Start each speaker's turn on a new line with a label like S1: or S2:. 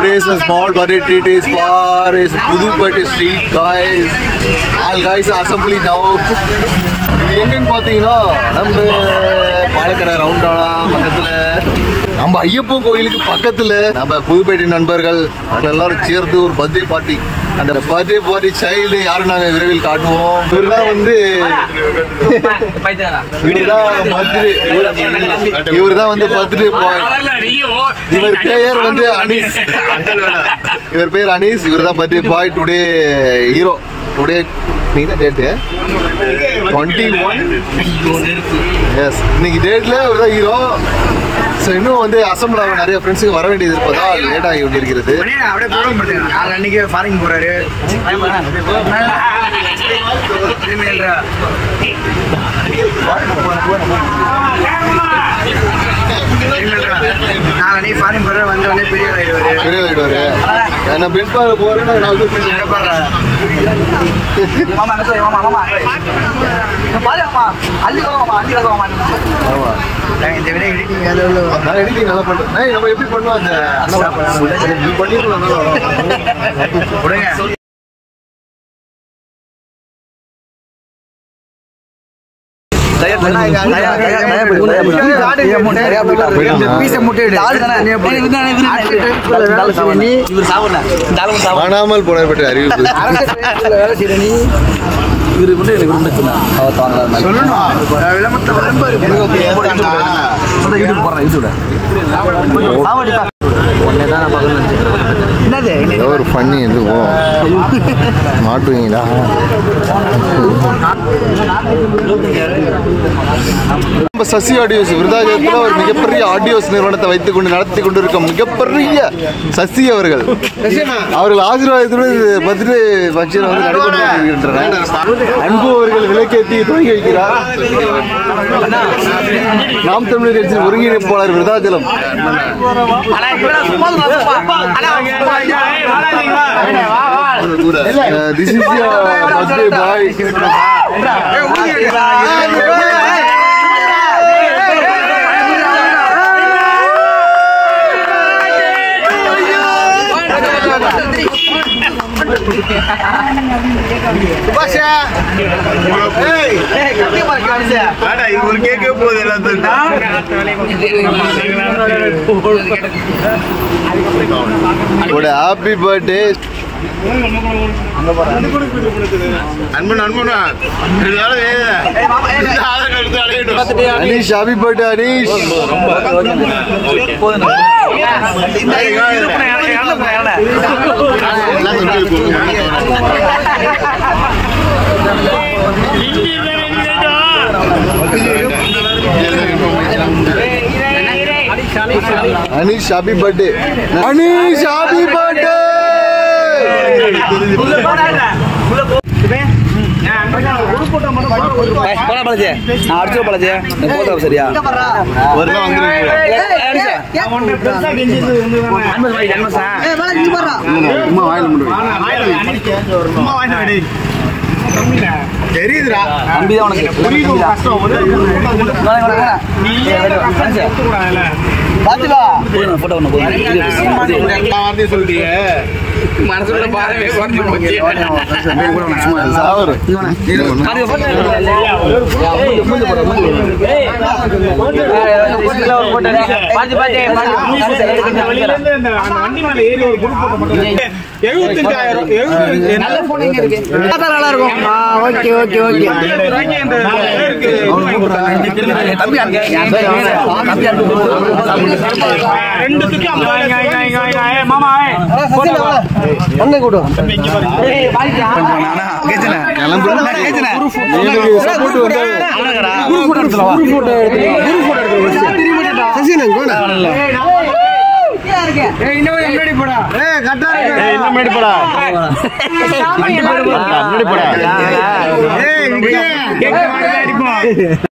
S1: Today is a small birthday treat is for Pudupatti street guys. All guys are assembly now. எங்கன்னு பார்த்தீங்கன்னா நம்ம பாலக்கடை ரவுண்டானா பக்கத்தில் நம்ம ஐயப்பன் கோயிலுக்கு பக்கத்தில் நம்ம புதுப்பேட்டை நண்பர்கள் எல்லாரும் சேர்ந்து ஒரு பர்த்டே பார்ட்டி. அந்த பர்த்டே பார்ட்டி சைல்டு யாரும் நாங்கள் விரைவில் காட்டுவோம். இவர்தான் வந்து இவர்தான் வந்து பர்த்டே பாய். இவர் பெயர் வந்து அனீஸ். இவர் பேர் அனீஸ். இவர் தான் birthday boy. Today hero. Today date 21. Yes இன்னைக்கு டேட்ல இவர் தான் ஹீரோ. ஸோ இன்னும் வந்து அசம்பிள் ஆக நிறைய ஃப்ரெண்ட்ஸுக்கு வர வேண்டியது இருப்பதால் லேட் ஆகி கொண்டிருக்கிறது.
S2: அன்னைக்கு ஃபாரின் போறாரு. நாளை ஃபாரின் போற வந்தவனே பெரிய ஆயிடுவாரு. நான் பிரிண்ட் பாரு போறேன்னா நான் வந்து இந்த விட எடிட்டிங்
S1: நான் எடிட்டிங் நல்லா பண்றேன். நம்ம எப்படி பண்ணுவோம் அந்த பண்ணிடலாம். காணாமல் போனப்பட்ட அறிவிப்பு ஒரு பண்ணி எது மாட்டுவீங்களா? நம்ம சசி ஆடியோஸ் விருதாச்சலத்தில் ஒரு மிகப்பெரிய ஆடியோஸ் நிறுவனத்தை வைத்துக் கொண்டு நடத்தி கொண்டிருக்கும் மிகப்பெரிய சசி அவர்கள் ஆசீர்வாதத்துடன் பர்த்டே ஃபங்க்ஷன் வந்து நடைபெறுகின்றனர். அன்பு அவர்கள் விளக்கேற்றி துவங்கி வைக்கிறார். நாம் தமிழர் கட்சியின் ஒருங்கிணைப்பாளர் Virudhachalam. This is your birthday boy. Happy birthday. Anish, happy birthday Anish. Anish, happy birthday. Anish, happy birthday. சரியா தெரியுதுடா தம்பி தான் உனக்கு புரியுது கஷ்டம் பாத்துடா போட்டோ ஒண்ணு எல்லா வார்த்தையும் சொல்றீங்க மனசுல பாரமே குறைஞ்சு போச்சு சாவரு அது போட்டோ ஏய் போட்டோ பாத்து வெளியில இருந்து அந்த வண்டி மேல ஏறி ஒரு குரூப் போட்டோ மட்டும் 75000 நல்ல போட்டோ இங்க இருக்கு நல்லா இருக்கும் ஓகே ஓகே ஓகே தம்பி ரெண்டு சுத்தி மாமா ஒண்ணே கூடு ஏய் பாலியா கேச்சல கிளம்பு சப்போர்ட் வந்து குரு போட்டோ எடுத்துடா குரு போட்டோ எடுத்துடா சசினா கோடா ஏய் இன்னும் முன்னாடி போடா ஏய் கட்டா இருக்கு ஏய் இன்னும் முன்னாடி போடா முன்னாடி போடா ஏய் கேக்க மாட்டே அடிப்போம்